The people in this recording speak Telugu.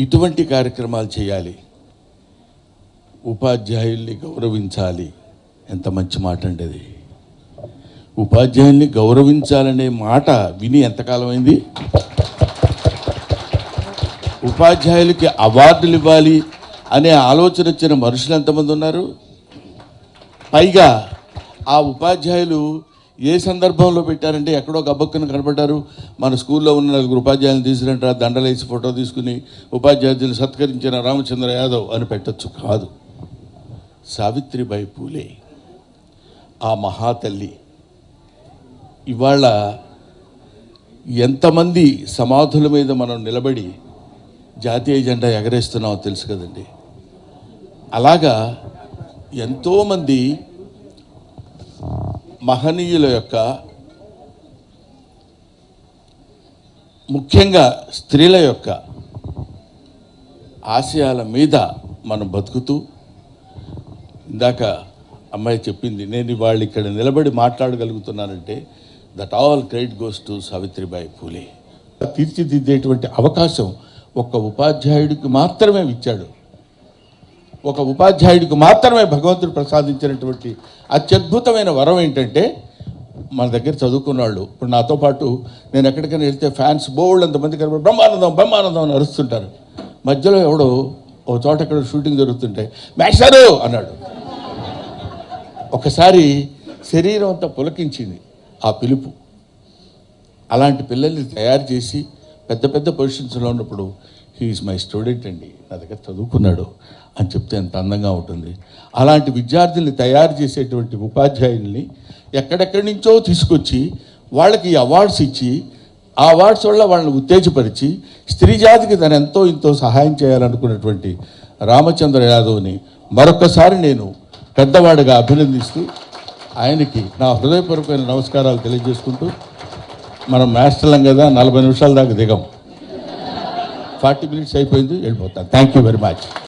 ఇటువంటి కార్యక్రమాలు చేయాలి, ఉపాధ్యాయుల్ని గౌరవించాలి. ఎంత మంచి మాట అండి అది. ఉపాధ్యాయుల్ని గౌరవించాలనే మాట విని ఎంతకాలం అయింది. ఉపాధ్యాయులకి అవార్డులు ఇవ్వాలి అనే ఆలోచన వచ్చిన మనుషులు ఎంతమంది ఉన్నారు. పైగా ఆ ఉపాధ్యాయులు ఏ సందర్భంలో పెట్టారంటే ఎక్కడో గబ్బక్కున కనపడ్డారు. మన స్కూల్లో ఉన్న 4 ఉపాధ్యాయులను తీసుకురంటారు, దండలేసి ఫోటో తీసుకుని ఉపాధ్యాయులను సత్కరించిన రామచంద్ర యాదవ్ అని పెట్టచ్చు. కాదు, సావిత్రిబాయి పూలే ఆ మహాతల్లి ఇవాళ ఎంతమంది సమాధుల మీద మనం నిలబడి జాతీయ జెండా ఎగరేస్తున్నామో తెలుసు కదండి. అలాగా ఎంతోమంది మహనీయుల యొక్క, ముఖ్యంగా స్త్రీల యొక్క ఆశయాల మీద మనం బతుకుతూ, ఇందాక అమ్మాయి చెప్పింది, నేను వాళ్ళు ఇక్కడ నిలబడి మాట్లాడగలుగుతున్నానంటే that all credit goes to Savitribai Phule. తీర్చిదిద్దేటువంటి అవకాశం ఒక ఉపాధ్యాయుడికి మాత్రమే ఇచ్చాడు. ఒక ఉపాధ్యాయుడికి మాత్రమే భగవంతుడు ప్రసాదించినటువంటి అత్యద్భుతమైన వరం ఏంటంటే, మన దగ్గర చదువుకున్న వాళ్ళు ఇప్పుడు నాతో పాటు నేను ఎక్కడికైనా వెళ్తే ఫ్యాన్స్ బోల్డ్ అంతమంది కనబడి బ్రహ్మానందం బ్రహ్మానందం అని అరుస్తుంటారు. మధ్యలో ఎవడో ఒక చోట ఎక్కడ షూటింగ్ జరుగుతుంటే మేషారు అన్నాడు. ఒకసారి శరీరం అంతా పులకించింది ఆ పిలుపు. అలాంటి పిల్లల్ని తయారు చేసి పెద్ద పెద్ద పొజిషన్స్లో ఉన్నప్పుడు హీఈస్ మై స్టూడెంట్ అండి, నా దగ్గర చదువుకున్నాడు అని చెప్తే ఎంత అందంగా ఉంటుంది. అలాంటి విద్యార్థుల్ని తయారు చేసేటువంటి ఉపాధ్యాయుల్ని ఎక్కడెక్కడి నుంచో తీసుకొచ్చి వాళ్ళకి అవార్డ్స్ ఇచ్చి, ఆ అవార్డ్స్ వల్ల వాళ్ళని ఉత్తేజపరిచి స్త్రీ జాతికి తను ఎంతో ఇంతో సహాయం చేయాలనుకున్నటువంటి రామచంద్ర యాదవ్ని మరొకసారి నేను పెద్దవాడిగా అభినందిస్తూ ఆయనకి నా హృదయపూర్వకమైన నమస్కారాలు తెలియజేసుకుంటూ, మనం మాస్టర్లం కదా 40 నిమిషాల దాకా దిగం, 40 minutes అయిపోయింది, వెళ్ళిపోతాను. Thank you very much.